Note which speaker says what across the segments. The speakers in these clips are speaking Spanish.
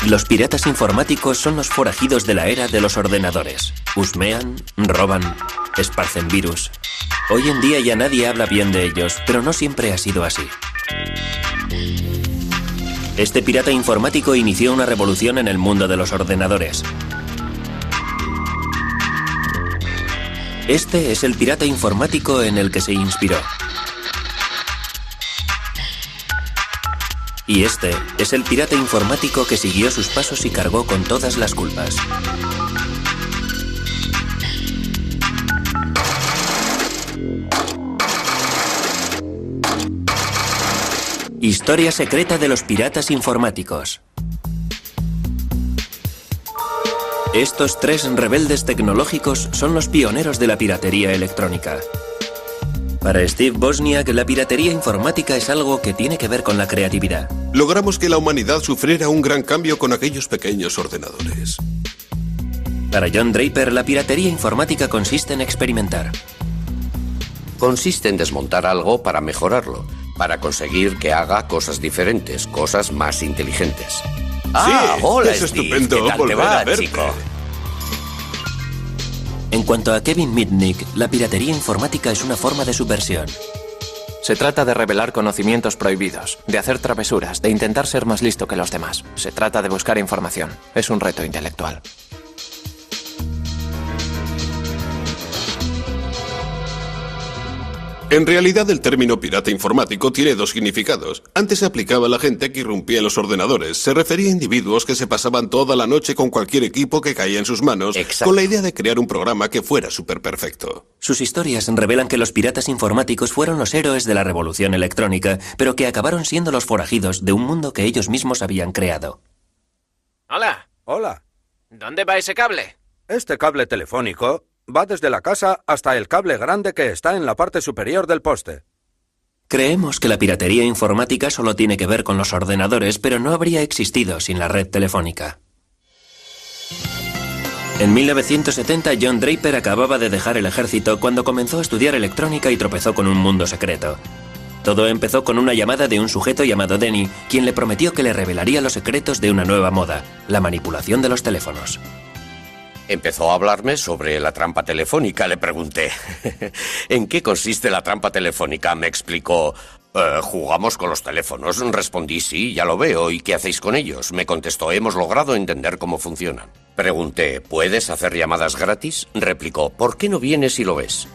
Speaker 1: Los piratas informáticos son los forajidos de la era de los ordenadores. Husmean, roban, esparcen virus. Hoy en día ya nadie habla bien de ellos, pero no siempre ha sido así. Este pirata informático inició una revolución en el mundo de los ordenadores. Este es el pirata informático en el que se inspiró. Y este es el pirata informático que siguió sus pasos y cargó con todas las culpas. Historia secreta de los piratas informáticos. Estos tres rebeldes tecnológicos son los pioneros de la piratería electrónica. Para Steve Wozniak, la piratería informática es algo que tiene que ver con la creatividad.
Speaker 2: Logramos que la humanidad sufriera un gran cambio con aquellos pequeños ordenadores.
Speaker 1: Para John Draper, la piratería informática consiste en experimentar.
Speaker 3: Consiste en desmontar algo para mejorarlo, para conseguir que haga cosas diferentes, cosas más inteligentes.
Speaker 2: Sí,
Speaker 3: hola,
Speaker 2: es
Speaker 3: Steve.
Speaker 2: estupendo
Speaker 3: ¿Qué tal te
Speaker 2: volver
Speaker 3: va,
Speaker 2: a verte?
Speaker 3: chico?
Speaker 1: En cuanto a Kevin Mitnick, la piratería informática es una forma de subversión.
Speaker 4: Se trata de revelar conocimientos prohibidos, de hacer travesuras, de intentar ser más listo que los demás. Se trata de buscar información. Es un reto intelectual.
Speaker 2: En realidad, el término pirata informático tiene dos significados. Antes se aplicaba a la gente que irrumpía en los ordenadores. Se refería a individuos que se pasaban toda la noche con cualquier equipo que caía en sus manos,
Speaker 3: Exacto,
Speaker 2: con la idea de crear un programa que fuera superperfecto.
Speaker 1: Sus historias revelan que los piratas informáticos fueron los héroes de la revolución electrónica, pero que acabaron siendo los forajidos de un mundo que ellos mismos habían creado.
Speaker 5: Hola.
Speaker 6: Hola.
Speaker 5: ¿Dónde va ese cable?
Speaker 6: Este cable telefónico va desde la casa hasta el cable grande que está en la parte superior del poste.
Speaker 1: Creemos que la piratería informática solo tiene que ver con los ordenadores, pero no habría existido sin la red telefónica. En 1970, John Draper acababa de dejar el ejército cuando comenzó a estudiar electrónica y tropezó con un mundo secreto. Todo empezó con una llamada de un sujeto llamado Denny, quien le prometió que le revelaría los secretos de una nueva moda, la manipulación de los teléfonos.
Speaker 3: Empezó a hablarme sobre la trampa telefónica, le pregunté. ¿En qué consiste la trampa telefónica? Me explicó. Jugamos con los teléfonos. Respondí, sí, ya lo veo. ¿Y qué hacéis con ellos? Me contestó, hemos logrado entender cómo funcionan. Pregunté, ¿puedes hacer llamadas gratis? Replicó, ¿por qué no vienes y lo ves?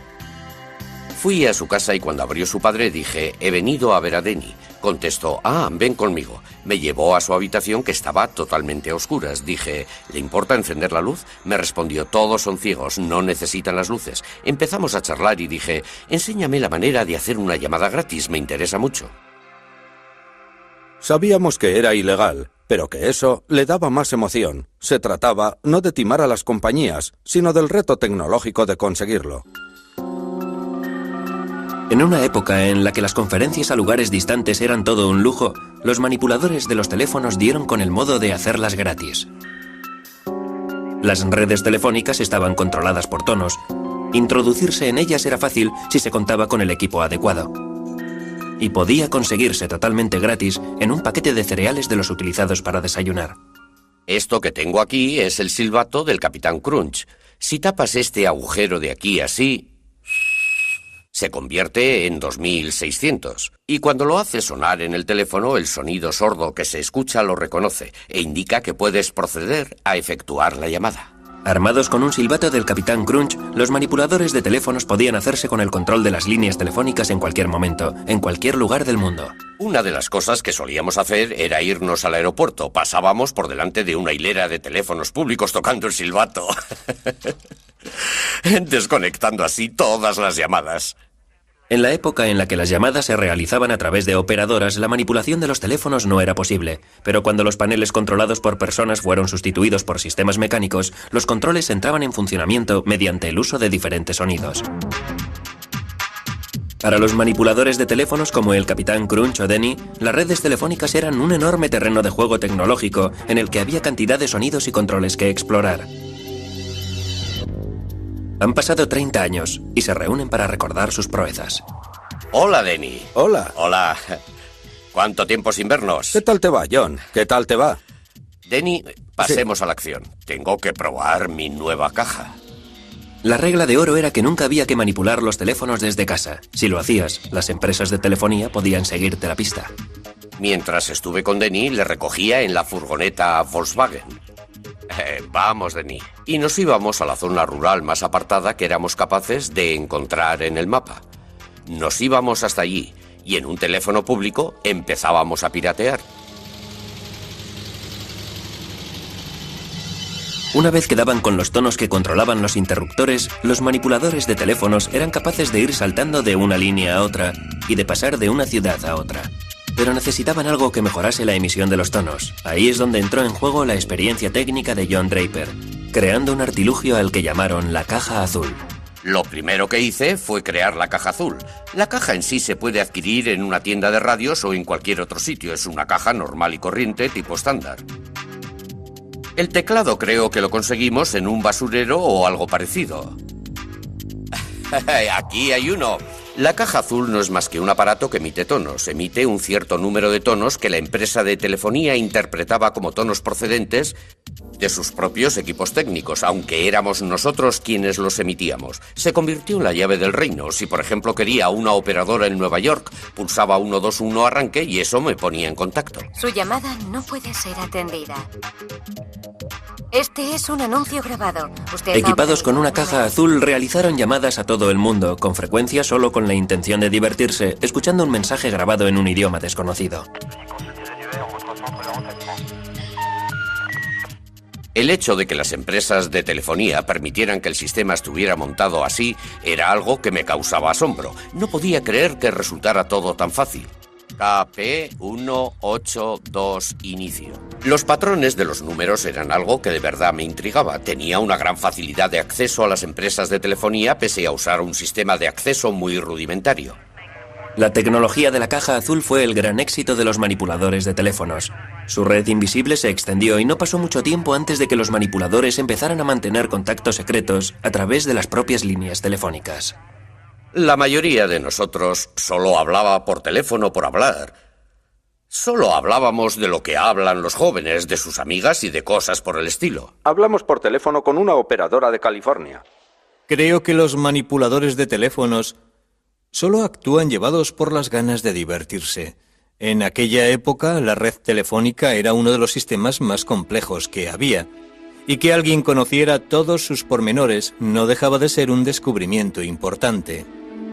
Speaker 3: Fui a su casa y cuando abrió su padre dije, he venido a ver a Denny. Contestó, ven conmigo. Me llevó a su habitación que estaba totalmente a oscuras. Dije, ¿le importa encender la luz? Me respondió, todos son ciegos, no necesitan las luces. Empezamos a charlar y dije, enséñame la manera de hacer una llamada gratis, me interesa mucho.
Speaker 6: Sabíamos que era ilegal, pero que eso le daba más emoción. Se trataba no de timar a las compañías, sino del reto tecnológico de conseguirlo.
Speaker 1: En una época en la que las conferencias a lugares distantes eran todo un lujo, los manipuladores de los teléfonos dieron con el modo de hacerlas gratis. Las redes telefónicas estaban controladas por tonos. Introducirse en ellas era fácil si se contaba con el equipo adecuado. Y podía conseguirse totalmente gratis en un paquete de cereales de los utilizados para desayunar.
Speaker 3: Esto que tengo aquí es el silbato del Capitán Crunch. Si tapas este agujero de aquí así, se convierte en 2600. Y cuando lo hace sonar en el teléfono, el sonido sordo que se escucha lo reconoce e indica que puedes proceder a efectuar la llamada.
Speaker 1: Armados con un silbato del Capitán Crunch, los manipuladores de teléfonos podían hacerse con el control de las líneas telefónicas en cualquier momento, en cualquier lugar del mundo.
Speaker 3: Una de las cosas que solíamos hacer era irnos al aeropuerto. Pasábamos por delante de una hilera de teléfonos públicos tocando el silbato. Desconectando así todas las llamadas.
Speaker 1: En la época en la que las llamadas se realizaban a través de operadoras, la manipulación de los teléfonos no era posible, pero cuando los paneles controlados por personas fueron sustituidos por sistemas mecánicos, los controles entraban en funcionamiento mediante el uso de diferentes sonidos. Para los manipuladores de teléfonos como el Capitán Crunch o Denny, las redes telefónicas eran un enorme terreno de juego tecnológico en el que había cantidad de sonidos y controles que explorar. Han pasado 30 años y se reúnen para recordar sus proezas.
Speaker 3: Hola, Denny.
Speaker 6: Hola.
Speaker 3: Hola. ¿Cuánto tiempo sin vernos?
Speaker 6: ¿Qué tal te va, John? ¿Qué tal te va?
Speaker 3: Denny, pasemos a la acción. Tengo que probar mi nueva caja.
Speaker 1: La regla de oro era que nunca había que manipular los teléfonos desde casa. Si lo hacías, las empresas de telefonía podían seguirte la pista.
Speaker 3: Mientras estuve con Denny, le recogía en la furgoneta Volkswagen. Vamos, Denny. Y nos íbamos a la zona rural más apartada que éramos capaces de encontrar en el mapa. Nos íbamos hasta allí y en un teléfono público empezábamos a piratear.
Speaker 1: Una vez que daban con los tonos que controlaban los interruptores, los manipuladores de teléfonos eran capaces de ir saltando de una línea a otra y de pasar de una ciudad a otra. Pero necesitaban algo que mejorase la emisión de los tonos. Ahí es donde entró en juego la experiencia técnica de John Draper, creando un artilugio al que llamaron la caja azul.
Speaker 3: Lo primero que hice fue crear la caja azul. La caja en sí se puede adquirir en una tienda de radios o en cualquier otro sitio. Es una caja normal y corriente tipo estándar. El teclado creo que lo conseguimos en un basurero o algo parecido. Aquí hay uno. La caja azul no es más que un aparato que emite tonos. Emite un cierto número de tonos que la empresa de telefonía interpretaba como tonos procedentes de sus propios equipos técnicos, aunque éramos nosotros quienes los emitíamos. Se convirtió en la llave del reino. Si, por ejemplo, quería una operadora en Nueva York, pulsaba 121 arranque y eso me ponía en contacto.
Speaker 7: Su llamada no puede ser atendida. Este es un anuncio grabado.
Speaker 1: Equipados con una caja azul, realizaron llamadas a todo el mundo, con frecuencia solo con la intención de divertirse, escuchando un mensaje grabado en un idioma desconocido.
Speaker 3: El hecho de que las empresas de telefonía permitieran que el sistema estuviera montado así era algo que me causaba asombro. No podía creer que resultara todo tan fácil. KP182 inicio. Los patrones de los números eran algo que de verdad me intrigaba. Tenía una gran facilidad de acceso a las empresas de telefonía pese a usar un sistema de acceso muy rudimentario.
Speaker 1: La tecnología de la caja azul fue el gran éxito de los manipuladores de teléfonos. Su red invisible se extendió y no pasó mucho tiempo antes de que los manipuladores empezaran a mantener contactos secretos a través de las propias líneas telefónicas.
Speaker 3: La mayoría de nosotros solo hablaba por teléfono por hablar. Solo hablábamos de lo que hablan los jóvenes, de sus amigas y de cosas por el estilo.
Speaker 6: Hablamos por teléfono con una operadora de California.
Speaker 8: Creo que los manipuladores de teléfonos solo actúan llevados por las ganas de divertirse. En aquella época, la red telefónica era uno de los sistemas más complejos que había, y que alguien conociera todos sus pormenores no dejaba de ser un descubrimiento importante.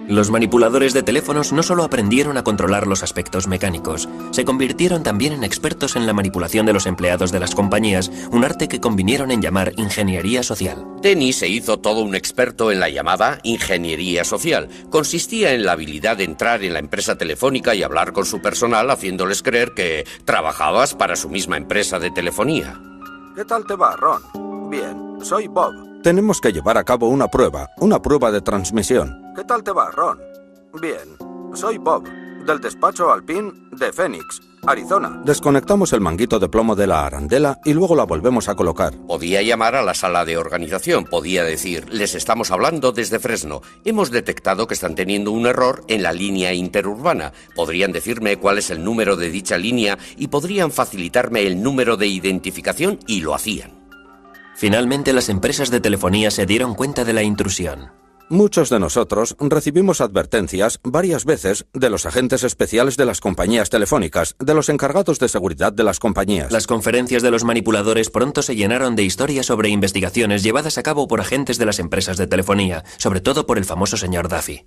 Speaker 1: Los manipuladores de teléfonos no solo aprendieron a controlar los aspectos mecánicos, se convirtieron también en expertos en la manipulación de los empleados de las compañías, un arte que convinieron en llamar ingeniería social.
Speaker 3: Denny se hizo todo un experto en la llamada ingeniería social. Consistía en la habilidad de entrar en la empresa telefónica y hablar con su personal haciéndoles creer que trabajabas para su misma empresa de telefonía.
Speaker 6: ¿Qué tal te va, Ron? Bien, soy Bob. Tenemos que llevar a cabo una prueba de transmisión. ¿Qué tal te va, Ron? Bien, soy Bob, del despacho Alpine de Phoenix, Arizona. Desconectamos el manguito de plomo de la arandela y luego la volvemos a colocar.
Speaker 3: Podía llamar a la sala de organización, podía decir, les estamos hablando desde Fresno. Hemos detectado que están teniendo un error en la línea interurbana. Podrían decirme cuál es el número de dicha línea y podrían facilitarme el número de identificación y lo hacían.
Speaker 1: Finalmente, las empresas de telefonía se dieron cuenta de la intrusión.
Speaker 6: Muchos de nosotros recibimos advertencias varias veces de los agentes especiales de las compañías telefónicas, de los encargados de seguridad de las compañías.
Speaker 1: Las conferencias de los manipuladores pronto se llenaron de historias sobre investigaciones llevadas a cabo por agentes de las empresas de telefonía, sobre todo por el famoso señor Duffy.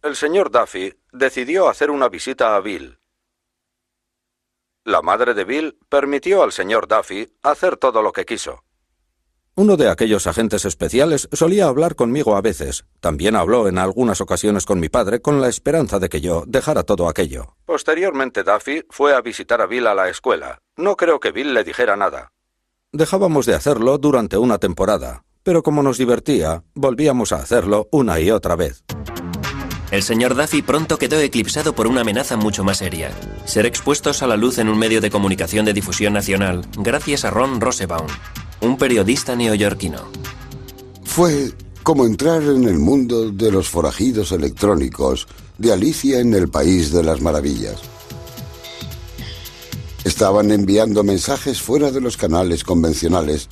Speaker 6: El señor Duffy decidió hacer una visita a Bill. La madre de Bill permitió al señor Duffy hacer todo lo que quiso. Uno de aquellos agentes especiales solía hablar conmigo a veces. También habló en algunas ocasiones con mi padre con la esperanza de que yo dejara todo aquello. Posteriormente, Duffy fue a visitar a Bill a la escuela. No creo que Bill le dijera nada. Dejábamos de hacerlo durante una temporada, pero como nos divertía, volvíamos a hacerlo una y otra vez.
Speaker 1: El señor Duffy pronto quedó eclipsado por una amenaza mucho más seria: ser expuestos a la luz en un medio de comunicación de difusión nacional, gracias a Ron Rosenbaum, un periodista neoyorquino.
Speaker 9: Fue como entrar en el mundo de los forajidos electrónicos de Alicia en el País de las Maravillas. Estaban enviando mensajes fuera de los canales convencionales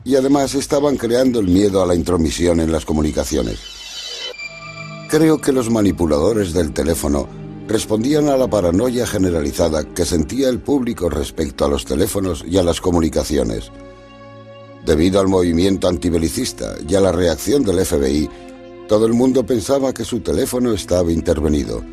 Speaker 9: y además estaban creando el miedo a la intromisión en las comunicaciones. Creo que los manipuladores del teléfono respondían a la paranoia generalizada que sentía el público respecto a los teléfonos y a las comunicaciones. Debido al movimiento antibelicista y a la reacción del FBI, todo el mundo pensaba que su teléfono estaba intervenido.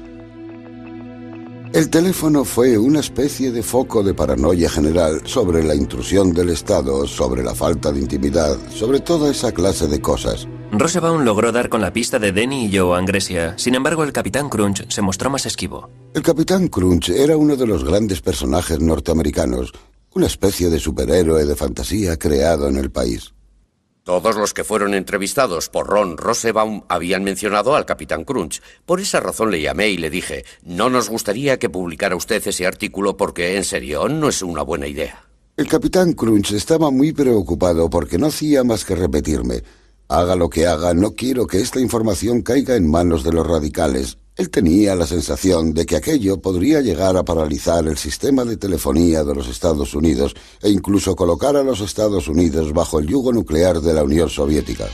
Speaker 9: El teléfono fue una especie de foco de paranoia general sobre la intrusión del Estado, sobre la falta de intimidad, sobre toda esa clase de cosas.
Speaker 1: Rosenbaum logró dar con la pista de Denny y Joe Angresia. Sin embargo, el Capitán Crunch se mostró más esquivo.
Speaker 9: El Capitán Crunch era uno de los grandes personajes norteamericanos, una especie de superhéroe de fantasía creado en el país.
Speaker 3: Todos los que fueron entrevistados por Ron Rosenbaum habían mencionado al Capitán Crunch. Por esa razón le llamé y le dije, no nos gustaría que publicara usted ese artículo porque, en serio, no es una buena idea.
Speaker 9: El Capitán Crunch estaba muy preocupado porque no hacía más que repetirme, haga lo que haga, no quiero que esta información caiga en manos de los radicales. Él tenía la sensación de que aquello podría llegar a paralizar el sistema de telefonía de los Estados Unidos e incluso colocar a los Estados Unidos bajo el yugo nuclear de la Unión Soviética.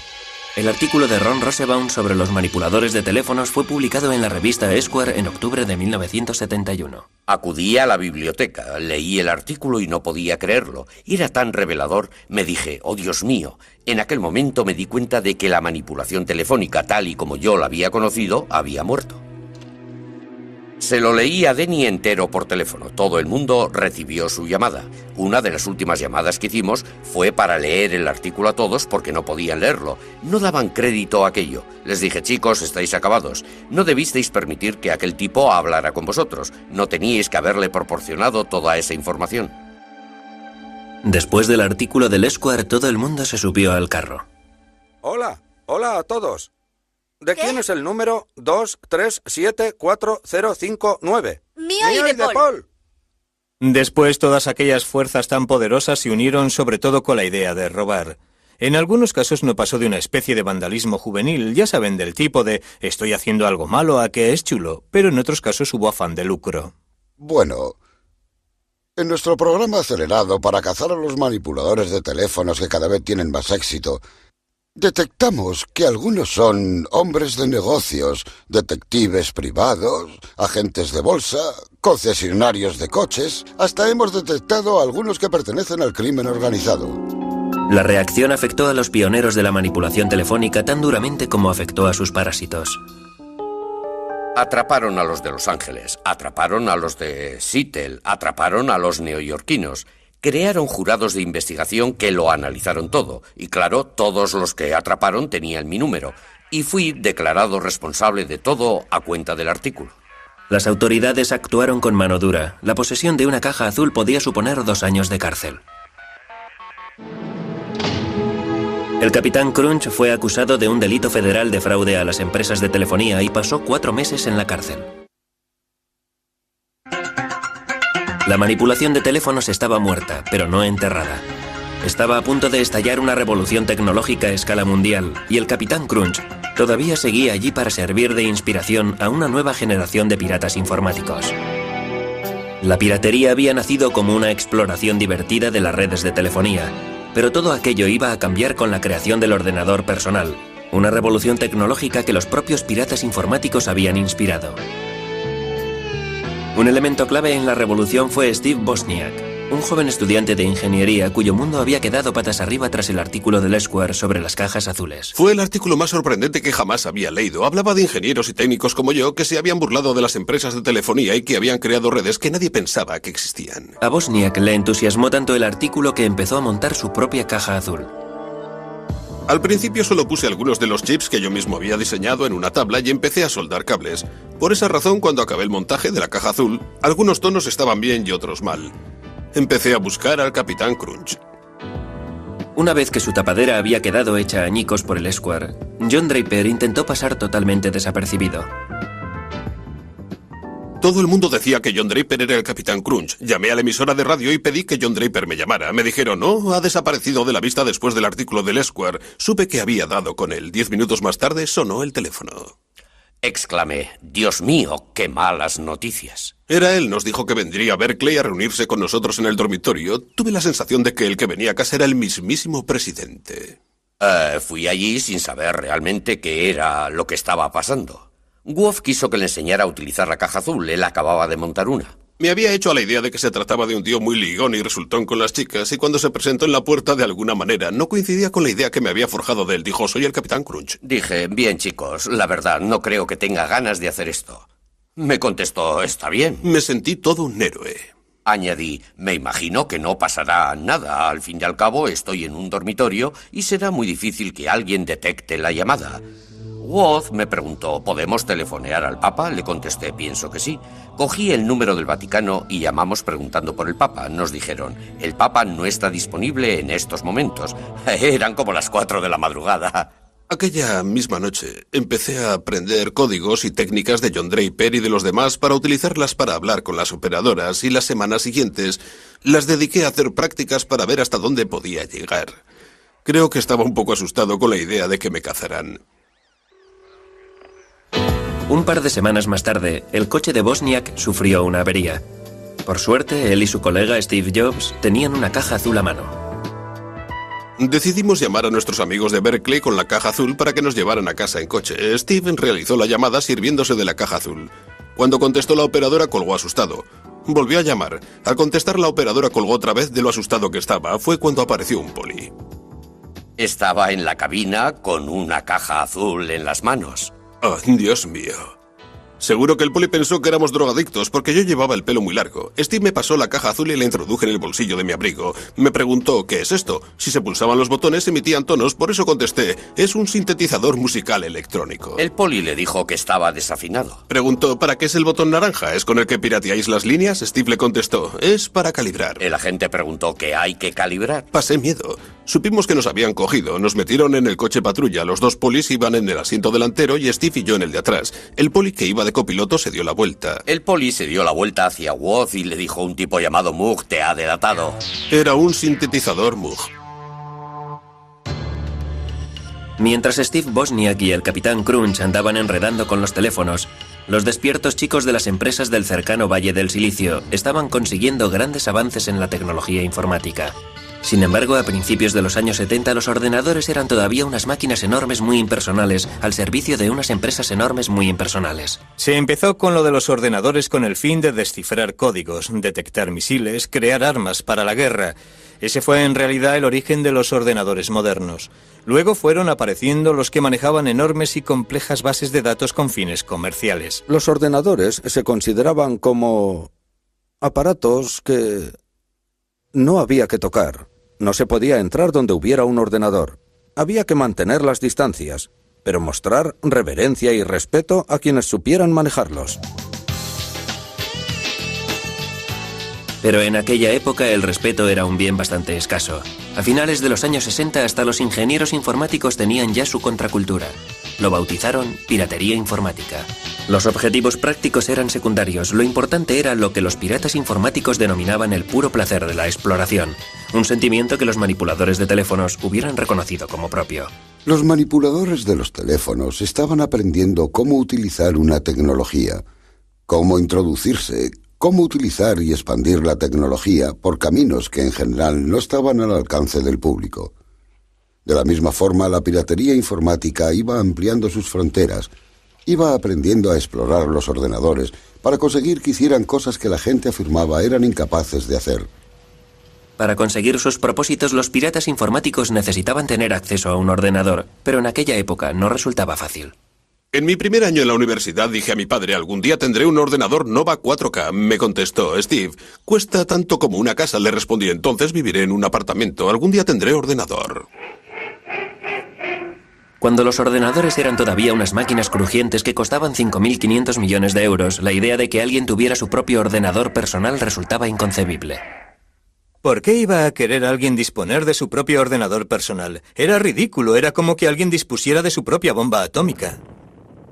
Speaker 1: El artículo de Ron Rosenbaum sobre los manipuladores de teléfonos fue publicado en la revista Esquire en octubre de 1971.
Speaker 3: Acudí a la biblioteca, leí el artículo y no podía creerlo. Era tan revelador, me dije, oh Dios mío. En aquel momento me di cuenta de que la manipulación telefónica, tal y como yo la había conocido, había muerto. Se lo leí a Denny entero por teléfono. Todo el mundo recibió su llamada. Una de las últimas llamadas que hicimos fue para leer el artículo a todos porque no podían leerlo. No daban crédito a aquello. Les dije, chicos, estáis acabados. No debisteis permitir que aquel tipo hablara con vosotros. No teníais que haberle proporcionado toda esa información.
Speaker 1: Después del artículo del Esquire, todo el mundo se subió al carro.
Speaker 6: Hola a todos. ¿De quién es el número 2374059?
Speaker 10: Mío y de Paul.
Speaker 8: Después, todas aquellas fuerzas tan poderosas se unieron sobre todo con la idea de robar. En algunos casos no pasó de una especie de vandalismo juvenil, ya saben, del tipo de estoy haciendo algo malo a que es chulo, pero en otros casos hubo afán de lucro.
Speaker 9: Bueno, en nuestro programa acelerado para cazar a los manipuladores de teléfonos que cada vez tienen más éxito, detectamos que algunos son hombres de negocios, detectives privados, agentes de bolsa, concesionarios de coches. Hasta hemos detectado a algunos que pertenecen al crimen organizado.
Speaker 1: La reacción afectó a los pioneros de la manipulación telefónica tan duramente como afectó a sus parásitos.
Speaker 3: Atraparon a los de Los Ángeles, atraparon a los de Seattle, atraparon a los neoyorquinos. Crearon jurados de investigación que lo analizaron todo. Y claro, todos los que atraparon tenían mi número. Y fui declarado responsable de todo a cuenta del artículo.
Speaker 1: Las autoridades actuaron con mano dura. La posesión de una caja azul podía suponer 2 años de cárcel. El Capitán Crunch fue acusado de un delito federal de fraude a las empresas de telefonía y pasó 4 meses en la cárcel. La manipulación de teléfonos estaba muerta, pero no enterrada. Estaba a punto de estallar una revolución tecnológica a escala mundial, y el Capitán Crunch todavía seguía allí para servir de inspiración a una nueva generación de piratas informáticos. La piratería había nacido como una exploración divertida de las redes de telefonía, pero todo aquello iba a cambiar con la creación del ordenador personal, una revolución tecnológica que los propios piratas informáticos habían inspirado. Un elemento clave en la revolución fue Steve Wozniak, un joven estudiante de ingeniería cuyo mundo había quedado patas arriba tras el artículo del Esquire sobre las cajas azules.
Speaker 2: Fue el artículo más sorprendente que jamás había leído. Hablaba de ingenieros y técnicos como yo que se habían burlado de las empresas de telefonía y que habían creado redes que nadie pensaba que existían.
Speaker 1: A Wozniak le entusiasmó tanto el artículo que empezó a montar su propia caja azul.
Speaker 2: Al principio solo puse algunos de los chips que yo mismo había diseñado en una tabla y empecé a soldar cables. Por esa razón, cuando acabé el montaje de la caja azul, algunos tonos estaban bien y otros mal. Empecé a buscar al Capitán Crunch.
Speaker 1: Una vez que su tapadera había quedado hecha añicos por el Esquire, John Draper intentó pasar totalmente desapercibido.
Speaker 2: Todo el mundo decía que John Draper era el Capitán Crunch. Llamé a la emisora de radio y pedí que John Draper me llamara. Me dijeron, no, ha desaparecido de la vista después del artículo del Esquire. Supe que había dado con él. 10 minutos más tarde sonó el teléfono.
Speaker 3: Exclamé, Dios mío, qué malas noticias.
Speaker 2: Era él, nos dijo que vendría a Berkeley a reunirse con nosotros en el dormitorio. Tuve la sensación de que el que venía a casa era el mismísimo presidente.
Speaker 3: Fui allí sin saber realmente qué era lo que estaba pasando. Wolf quiso que le enseñara a utilizar la caja azul. Él acababa de montar una.
Speaker 2: Me había hecho a la idea de que se trataba de un tío muy ligón y resultón con las chicas, y cuando se presentó en la puerta de alguna manera no coincidía con la idea que me había forjado de él. Dijo, soy el Capitán Crunch.
Speaker 3: Dije, bien chicos, la verdad, no creo que tenga ganas de hacer esto. Me contestó, está bien.
Speaker 2: Me sentí todo un héroe.
Speaker 3: Añadí, me imagino que no pasará nada. Al fin y al cabo, estoy en un dormitorio y será muy difícil que alguien detecte la llamada. Woz me preguntó, ¿podemos telefonear al Papa? Le contesté, pienso que sí. Cogí el número del Vaticano y llamamos preguntando por el Papa. Nos dijeron, el Papa no está disponible en estos momentos. Eran como las 4 de la madrugada.
Speaker 2: Aquella misma noche empecé a aprender códigos y técnicas de John Draper y de los demás para utilizarlas para hablar con las operadoras, y las semanas siguientes las dediqué a hacer prácticas para ver hasta dónde podía llegar. Creo que estaba un poco asustado con la idea de que me cazaran.
Speaker 1: Un par de semanas más tarde, el coche de Wozniak sufrió una avería. Por suerte, él y su colega Steve Jobs tenían una caja azul a mano.
Speaker 2: Decidimos llamar a nuestros amigos de Berkeley con la caja azul para que nos llevaran a casa en coche. Steve realizó la llamada sirviéndose de la caja azul. Cuando contestó la operadora, colgó asustado. Volvió a llamar. Al contestar, la operadora colgó otra vez de lo asustado que estaba. Fue cuando apareció un poli.
Speaker 3: Estaba en la cabina con una caja azul en las manos.
Speaker 2: Oh, Dios mío. Seguro que el poli pensó que éramos drogadictos porque yo llevaba el pelo muy largo. Steve me pasó la caja azul y la introduje en el bolsillo de mi abrigo. Me preguntó, ¿qué es esto? Si se pulsaban los botones emitían tonos, por eso contesté, es un sintetizador musical electrónico.
Speaker 3: El poli le dijo que estaba desafinado.
Speaker 2: Preguntó, ¿para qué es el botón naranja? ¿Es con el que pirateáis las líneas? Steve le contestó, es para calibrar.
Speaker 3: El agente preguntó, ¿qué hay que calibrar?
Speaker 2: Pasé miedo. Supimos que nos habían cogido, nos metieron en el coche patrulla. Los dos polis iban en el asiento delantero y Steve y yo en el de atrás. El poli que iba de copiloto se dio la vuelta.
Speaker 3: El poli se dio la vuelta hacia Woz y le dijo, un tipo llamado Moog te ha delatado.
Speaker 2: Era un sintetizador Moog.
Speaker 1: Mientras Steve Wozniak y el Capitán Crunch andaban enredando con los teléfonos, los despiertos chicos de las empresas del cercano Valle del Silicio estaban consiguiendo grandes avances en la tecnología informática. Sin embargo, a principios de los años 70 los ordenadores eran todavía unas máquinas enormes muy impersonales al servicio de unas empresas enormes muy impersonales.
Speaker 8: Se empezó con lo de los ordenadores con el fin de descifrar códigos, detectar misiles, crear armas para la guerra. Ese fue en realidad el origen de los ordenadores modernos. Luego fueron apareciendo los que manejaban enormes y complejas bases de datos con fines comerciales.
Speaker 6: Los ordenadores se consideraban como aparatos que no había que tocar. No se podía entrar donde hubiera un ordenador. Había que mantener las distancias, pero mostrar reverencia y respeto a quienes supieran manejarlos.
Speaker 1: Pero en aquella época el respeto era un bien bastante escaso. A finales de los años 60 hasta los ingenieros informáticos tenían ya su contracultura. Lo bautizaron piratería informática. Los objetivos prácticos eran secundarios, lo importante era lo que los piratas informáticos denominaban el puro placer de la exploración, un sentimiento que los manipuladores de teléfonos hubieran reconocido como propio.
Speaker 9: Los manipuladores de los teléfonos estaban aprendiendo cómo utilizar una tecnología, cómo introducirse, cómo utilizar y expandir la tecnología por caminos que en general no estaban al alcance del público. De la misma forma, la piratería informática iba ampliando sus fronteras, iba aprendiendo a explorar los ordenadores para conseguir que hicieran cosas que la gente afirmaba eran incapaces de hacer.
Speaker 1: Para conseguir sus propósitos, los piratas informáticos necesitaban tener acceso a un ordenador, pero en aquella época no resultaba fácil.
Speaker 2: En mi primer año en la universidad dije a mi padre, algún día tendré un ordenador Nova 4K. Me contestó, Steve, cuesta tanto como una casa. Le respondí, entonces viviré en un apartamento. Algún día tendré ordenador.
Speaker 1: Cuando los ordenadores eran todavía unas máquinas crujientes que costaban 5.500 millones de euros, la idea de que alguien tuviera su propio ordenador personal resultaba inconcebible.
Speaker 8: ¿Por qué iba a querer alguien disponer de su propio ordenador personal? Era ridículo, era como que alguien dispusiera de su propia bomba atómica.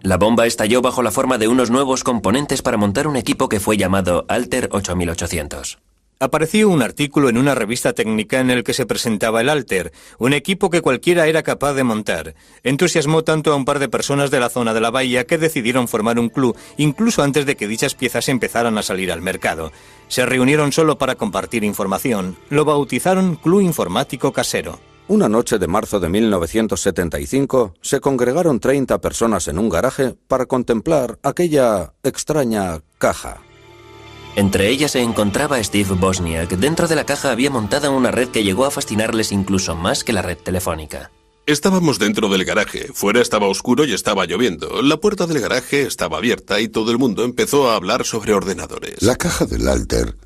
Speaker 1: La bomba estalló bajo la forma de unos nuevos componentes para montar un equipo que fue llamado Altair 8800.
Speaker 8: Apareció un artículo en una revista técnica en el que se presentaba el Alter, un equipo que cualquiera era capaz de montar. Entusiasmó tanto a un par de personas de la zona de la bahía que decidieron formar un club, incluso antes de que dichas piezas empezaran a salir al mercado. Se reunieron solo para compartir información. Lo bautizaron Club Informático Casero.
Speaker 6: Una noche de marzo de 1975 se congregaron 30 personas en un garaje para contemplar aquella extraña caja.
Speaker 1: Entre ellas se encontraba Steve Wozniak. Dentro de la caja había montada una red que llegó a fascinarles incluso más que la red telefónica.
Speaker 2: Estábamos dentro del garaje. Fuera estaba oscuro y estaba lloviendo. La puerta del garaje estaba abierta y todo el mundo empezó a hablar sobre ordenadores.
Speaker 9: La caja del Alter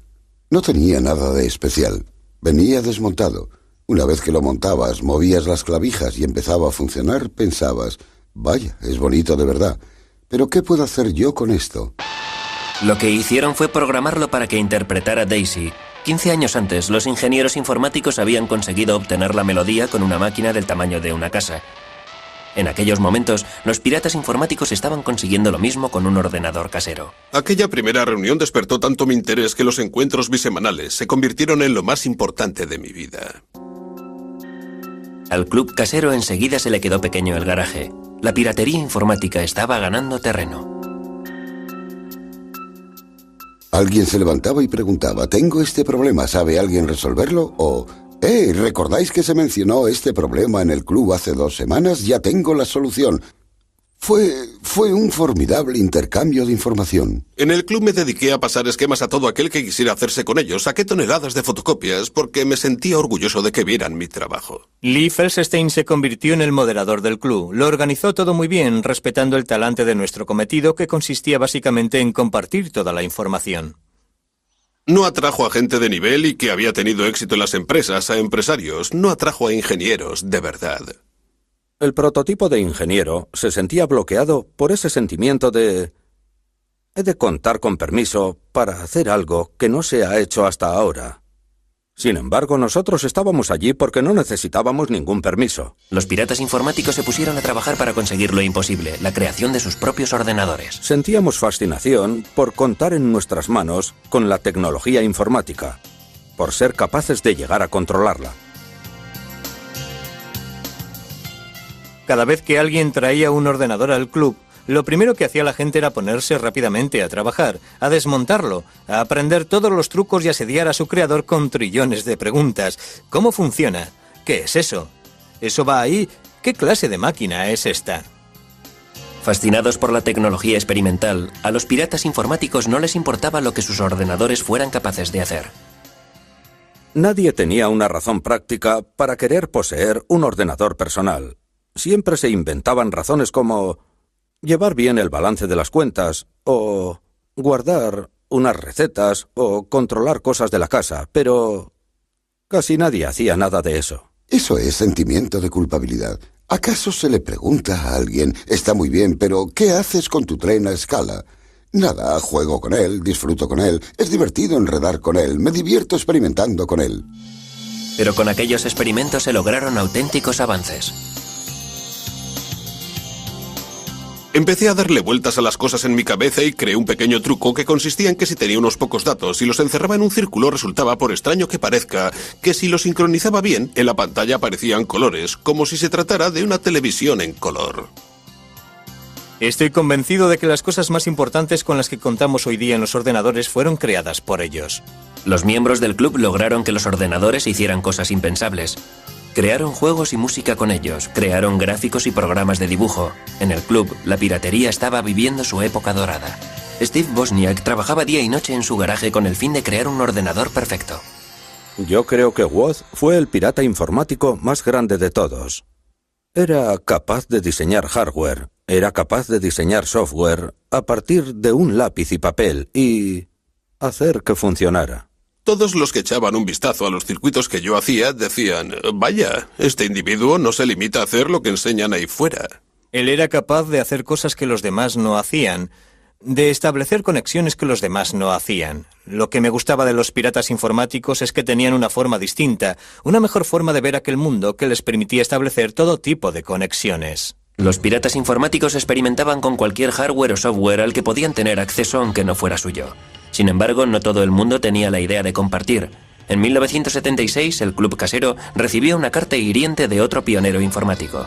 Speaker 9: no tenía nada de especial. Venía desmontado. Una vez que lo montabas, movías las clavijas y empezaba a funcionar, pensabas, vaya, es bonito de verdad. Pero ¿qué puedo hacer yo con esto?
Speaker 1: Lo que hicieron fue programarlo para que interpretara Daisy. 15 años antes, los ingenieros informáticos habían conseguido obtener la melodía con una máquina del tamaño de una casa. En aquellos momentos, los piratas informáticos estaban consiguiendo lo mismo con un ordenador casero.
Speaker 2: Aquella primera reunión despertó tanto mi interés que los encuentros bisemanales se convirtieron en lo más importante de mi vida.
Speaker 1: Al club casero enseguida se le quedó pequeño el garaje. La piratería informática estaba ganando terreno.
Speaker 9: Alguien se levantaba y preguntaba, ¿tengo este problema? ¿Sabe alguien resolverlo? O, ¿recordáis que se mencionó este problema en el club hace 2 semanas? Ya tengo la solución. Fue un formidable intercambio de información.
Speaker 2: En el club me dediqué a pasar esquemas a todo aquel que quisiera hacerse con ellos. Saqué toneladas de fotocopias porque me sentía orgulloso de que vieran mi trabajo.
Speaker 8: Lee Felsenstein se convirtió en el moderador del club. Lo organizó todo muy bien, respetando el talante de nuestro cometido, que consistía básicamente en compartir toda la información.
Speaker 2: No atrajo a gente de nivel y que había tenido éxito en las empresas, a empresarios. No atrajo a ingenieros, de verdad.
Speaker 6: El prototipo de ingeniero se sentía bloqueado por ese sentimiento de... he de contar con permiso para hacer algo que no se ha hecho hasta ahora. Sin embargo, nosotros estábamos allí porque no necesitábamos ningún permiso.
Speaker 1: Los piratas informáticos se pusieron a trabajar para conseguir lo imposible, la creación de sus propios ordenadores.
Speaker 6: Sentíamos fascinación por contar en nuestras manos con la tecnología informática, por ser capaces de llegar a controlarla.
Speaker 8: Cada vez que alguien traía un ordenador al club, lo primero que hacía la gente era ponerse rápidamente a trabajar, a desmontarlo, a aprender todos los trucos y asediar a su creador con trillones de preguntas. ¿Cómo funciona? ¿Qué es eso? ¿Eso va ahí? ¿Qué clase de máquina es esta?
Speaker 1: Fascinados por la tecnología experimental, a los piratas informáticos no les importaba lo que sus ordenadores fueran capaces de hacer.
Speaker 6: Nadie tenía una razón práctica para querer poseer un ordenador personal. Siempre se inventaban razones como llevar bien el balance de las cuentas, o guardar unas recetas, o controlar cosas de la casa, pero casi nadie hacía nada de eso.
Speaker 9: Eso es sentimiento de culpabilidad. ¿Acaso se le pregunta a alguien, está muy bien, pero ¿qué haces con tu tren a escala? Nada, juego con él, disfruto con él, es divertido enredar con él, me divierto experimentando con él.
Speaker 1: Pero con aquellos experimentos se lograron auténticos avances.
Speaker 2: Empecé a darle vueltas a las cosas en mi cabeza y creé un pequeño truco que consistía en que si tenía unos pocos datos y los encerraba en un círculo, resultaba, por extraño que parezca, que si los sincronizaba bien, en la pantalla aparecían colores, como si se tratara de una televisión en color.
Speaker 8: Estoy convencido de que las cosas más importantes con las que contamos hoy día en los ordenadores fueron creadas por ellos.
Speaker 1: Los miembros del club lograron que los ordenadores hicieran cosas impensables. Crearon juegos y música con ellos, crearon gráficos y programas de dibujo. En el club, la piratería estaba viviendo su época dorada. Steve Wozniak trabajaba día y noche en su garaje con el fin de crear un ordenador perfecto.
Speaker 6: Yo creo que Woz fue el pirata informático más grande de todos. Era capaz de diseñar hardware, era capaz de diseñar software a partir de un lápiz y papel y hacer que funcionara.
Speaker 2: Todos los que echaban un vistazo a los circuitos que yo hacía decían, vaya, este individuo no se limita a hacer lo que enseñan ahí fuera.
Speaker 8: Él era capaz de hacer cosas que los demás no hacían, de establecer conexiones que los demás no hacían. Lo que me gustaba de los piratas informáticos es que tenían una forma distinta, una mejor forma de ver aquel mundo que les permitía establecer todo tipo de conexiones.
Speaker 1: Los piratas informáticos experimentaban con cualquier hardware o software al que podían tener acceso aunque no fuera suyo. Sin embargo, no todo el mundo tenía la idea de compartir. En 1976, el Club Casero recibió una carta hiriente de otro pionero informático.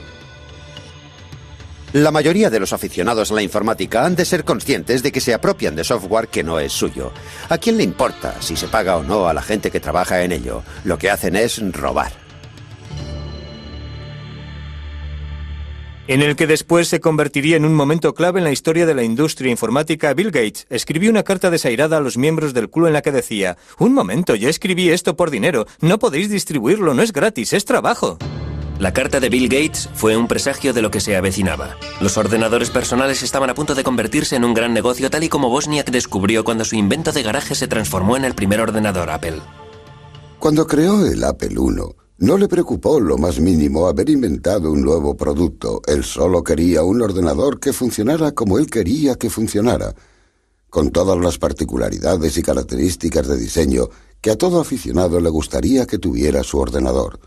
Speaker 10: La mayoría de los aficionados a la informática han de ser conscientes de que se apropian de software que no es suyo. ¿A quién le importa si se paga o no a la gente que trabaja en ello? Lo que hacen es robar.
Speaker 8: En el que después se convertiría en un momento clave en la historia de la industria informática, Bill Gates escribió una carta desairada a los miembros del club en la que decía: «Un momento, yo escribí esto por dinero, no podéis distribuirlo, no es gratis, es trabajo».
Speaker 1: La carta de Bill Gates fue un presagio de lo que se avecinaba. Los ordenadores personales estaban a punto de convertirse en un gran negocio, tal y como Wozniak descubrió cuando su invento de garaje se transformó en el primer ordenador Apple.
Speaker 9: Cuando creó el Apple I, no le preocupó lo más mínimo haber inventado un nuevo producto. Él solo quería un ordenador que funcionara como él quería que funcionara, con todas las particularidades y características de diseño que a todo aficionado le gustaría que tuviera su ordenador.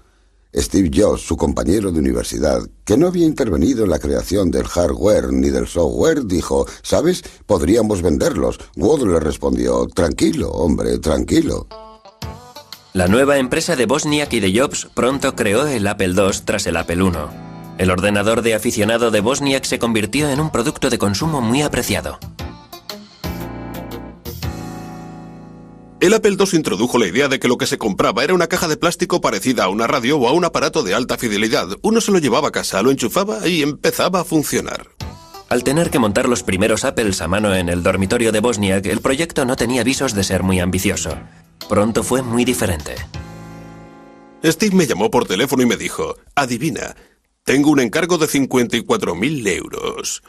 Speaker 9: Steve Jobs, su compañero de universidad, que no había intervenido en la creación del hardware ni del software, dijo: «¿Sabes? Podríamos venderlos». Wood le respondió: «Tranquilo, hombre, tranquilo».
Speaker 1: La nueva empresa de Wozniak y de Jobs pronto creó el Apple II tras el Apple I. El ordenador de aficionado de Wozniak se convirtió en un producto de consumo muy apreciado.
Speaker 2: El Apple II introdujo la idea de que lo que se compraba era una caja de plástico parecida a una radio o a un aparato de alta fidelidad. Uno se lo llevaba a casa, lo enchufaba y empezaba a funcionar.
Speaker 1: Al tener que montar los primeros Apples a mano en el dormitorio de Wozniak, el proyecto no tenía visos de ser muy ambicioso. Pronto fue muy diferente.
Speaker 2: Steve me llamó por teléfono y me dijo: «Adivina, tengo un encargo de 54.000 euros».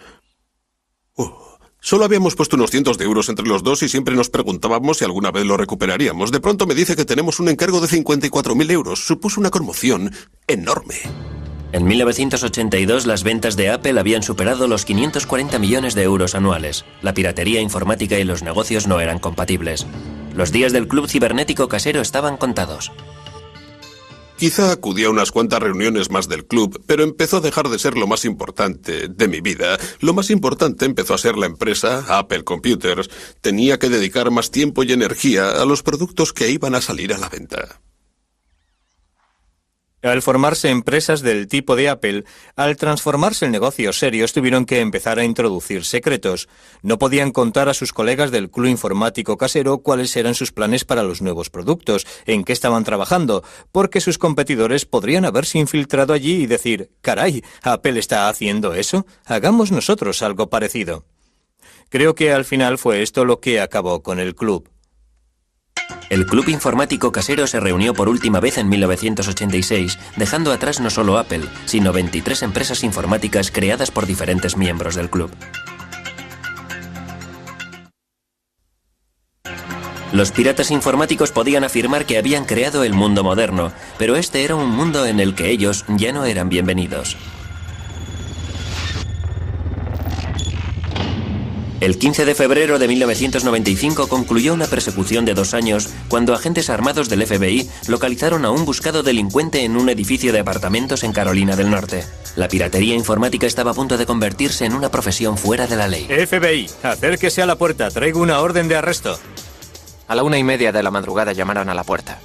Speaker 2: Solo habíamos puesto unos cientos de euros entre los dos y siempre nos preguntábamos si alguna vez lo recuperaríamos. De pronto me dice que tenemos un encargo de 54.000 euros. Supuso una conmoción enorme.
Speaker 1: En 1982 las ventas de Apple habían superado los 540 millones de euros anuales. La piratería informática y los negocios no eran compatibles. Los días del club cibernético casero estaban contados.
Speaker 2: Quizá acudí a unas cuantas reuniones más del club, pero empezó a dejar de ser lo más importante de mi vida. Lo más importante empezó a ser la empresa, Apple Computers. Tenía que dedicar más tiempo y energía a los productos que iban a salir a la venta.
Speaker 8: Al formarse empresas del tipo de Apple, al transformarse en negocios serios, tuvieron que empezar a introducir secretos. No podían contar a sus colegas del club informático casero cuáles eran sus planes para los nuevos productos, en qué estaban trabajando, porque sus competidores podrían haberse infiltrado allí y decir: «Caray, ¿Apple está haciendo eso? Hagamos nosotros algo parecido». Creo que al final fue esto lo que acabó con el club.
Speaker 1: El Club Informático Casero se reunió por última vez en 1986, dejando atrás no solo Apple, sino 23 empresas informáticas creadas por diferentes miembros del club. Los piratas informáticos podían afirmar que habían creado el mundo moderno, pero este era un mundo en el que ellos ya no eran bienvenidos. El 15 de febrero de 1995 concluyó una persecución de 2 años cuando agentes armados del FBI localizaron a un buscado delincuente en un edificio de apartamentos en Carolina del Norte. La piratería informática estaba a punto de convertirse en una profesión fuera de la ley.
Speaker 8: FBI, acérquese a la puerta, traigo una orden de arresto.
Speaker 4: A la 1:30 de la madrugada llamaron a la puerta.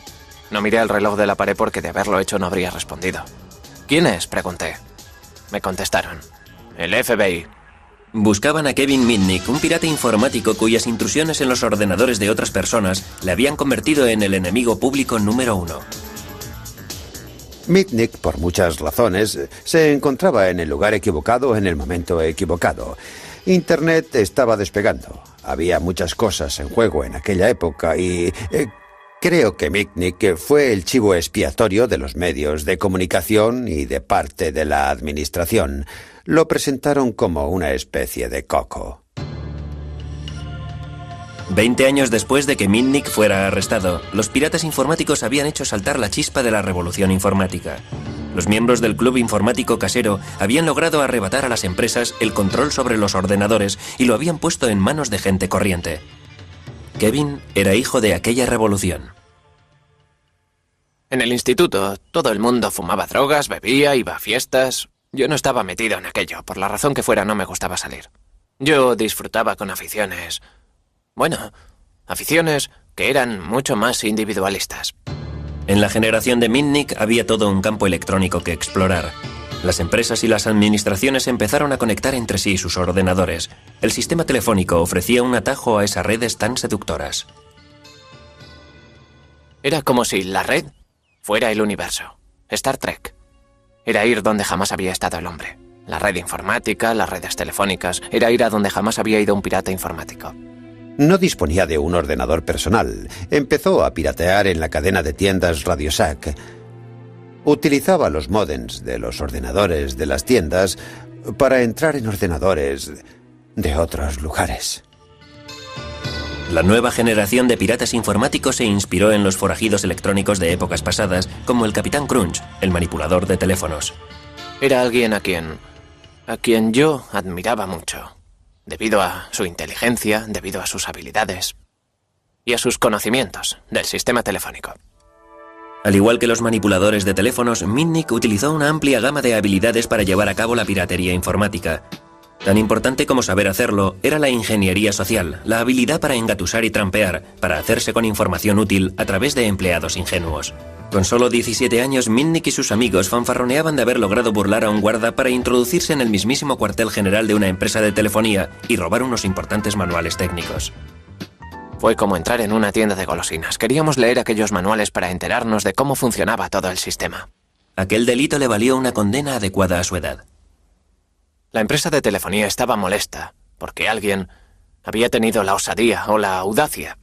Speaker 4: No miré el reloj de la pared porque de haberlo hecho no habría respondido. ¿Quién es?, pregunté. Me contestaron: el FBI.
Speaker 1: Buscaban a Kevin Mitnick, un pirata informático cuyas intrusiones en los ordenadores de otras personas le habían convertido en el enemigo público número 1.
Speaker 10: Mitnick, por muchas razones, se encontraba en el lugar equivocado en el momento equivocado. Internet estaba despegando. Había muchas cosas en juego en aquella época y creo que Mitnick fue el chivo expiatorio de los medios de comunicación y de parte de la administración. Lo presentaron como una especie de coco.
Speaker 1: 20 años después de que Mitnick fuera arrestado, los piratas informáticos habían hecho saltar la chispa de la revolución informática. Los miembros del Club Informático Casero habían logrado arrebatar a las empresas el control sobre los ordenadores y lo habían puesto en manos de gente corriente. Kevin era hijo de aquella revolución.
Speaker 4: En el instituto, todo el mundo fumaba drogas, bebía, iba a fiestas. Yo no estaba metido en aquello. Por la razón que fuera, no me gustaba salir. Yo disfrutaba con aficiones. Bueno, Aficiones que eran mucho más individualistas.
Speaker 1: En la generación de Mitnick había todo un campo electrónico que explorar. Las empresas y las administraciones empezaron a conectar entre sí sus ordenadores. El sistema telefónico ofrecía un atajo a esas redes tan seductoras.
Speaker 4: Era como si la red fuera el universo. Star Trek. Era ir donde jamás había estado el hombre. La red informática, las redes telefónicas, era ir a donde jamás había ido un pirata informático.
Speaker 10: No disponía de un ordenador personal. Empezó a piratear en la cadena de tiendas Radio Shack. Utilizaba los módems de los ordenadores de las tiendas para entrar en ordenadores de otros lugares.
Speaker 1: La nueva generación de piratas informáticos se inspiró en los forajidos electrónicos de épocas pasadas, como el Capitán Crunch, el manipulador de teléfonos.
Speaker 4: Era alguien a quien yo admiraba mucho, debido a su inteligencia, debido a sus habilidades y a sus conocimientos del sistema telefónico.
Speaker 1: Al igual que los manipuladores de teléfonos, Mitnick utilizó una amplia gama de habilidades para llevar a cabo la piratería informática. Tan importante como saber hacerlo era la ingeniería social, la habilidad para engatusar y trampear, para hacerse con información útil a través de empleados ingenuos. Con solo 17 años, Mitnick y sus amigos fanfarroneaban de haber logrado burlar a un guarda para introducirse en el mismísimo cuartel general de una empresa de telefonía y robar unos importantes manuales técnicos.
Speaker 4: Fue como entrar en una tienda de golosinas. Queríamos leer aquellos manuales para enterarnos de cómo funcionaba todo el sistema.
Speaker 1: Aquel delito le valió una condena adecuada a su edad.
Speaker 4: La empresa de telefonía estaba molesta porque alguien había tenido la osadía o la audacia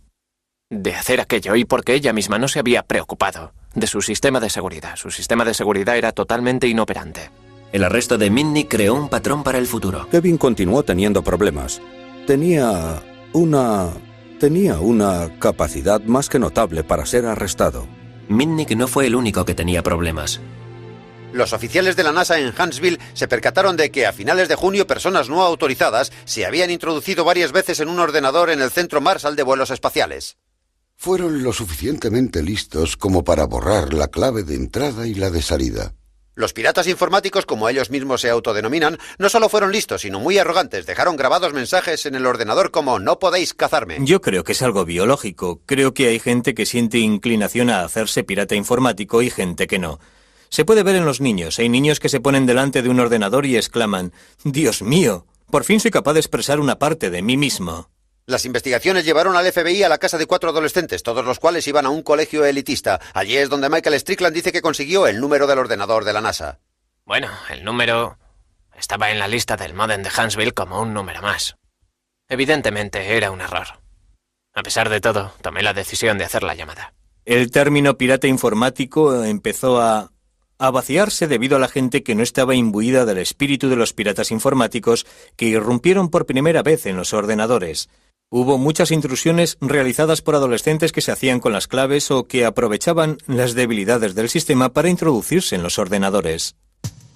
Speaker 4: de hacer aquello y porque ella misma no se había preocupado de su sistema de seguridad. Su sistema de seguridad era totalmente inoperante.
Speaker 1: El arresto de Mitnick creó un patrón para el futuro.
Speaker 11: Kevin continuó teniendo problemas. Tenía una capacidad más que notable para ser arrestado.
Speaker 1: Mitnick no fue el único que tenía problemas.
Speaker 10: Los oficiales de la NASA en Huntsville se percataron de que a finales de junio personas no autorizadas se habían introducido varias veces en un ordenador en el Centro Marshall de Vuelos Espaciales.
Speaker 9: Fueron lo suficientemente listos como para borrar la clave de entrada y la de salida.
Speaker 10: Los piratas informáticos, como ellos mismos se autodenominan, no solo fueron listos, sino muy arrogantes. Dejaron grabados mensajes en el ordenador como «No podéis cazarme».
Speaker 8: Yo creo que es algo biológico. Creo que hay gente que siente inclinación a hacerse pirata informático y gente que no. Se puede ver en los niños. Hay niños que se ponen delante de un ordenador y exclaman «Dios mío, por fin soy capaz de expresar una parte de mí mismo».
Speaker 10: Las investigaciones llevaron al FBI a la casa de 4 adolescentes, todos los cuales iban a un colegio elitista. Allí es donde Michael Strickland dice que consiguió el número del ordenador de la NASA.
Speaker 4: Bueno, el número estaba en la lista del módem de Huntsville como un número más. Evidentemente era un error. A pesar de todo, tomé la decisión de hacer la llamada.
Speaker 8: El término pirata informático empezó a vaciarse debido a la gente que no estaba imbuida del espíritu de los piratas informáticos que irrumpieron por primera vez en los ordenadores. Hubo muchas intrusiones realizadas por adolescentes que se hacían con las claves o que aprovechaban las debilidades del sistema para introducirse en los ordenadores.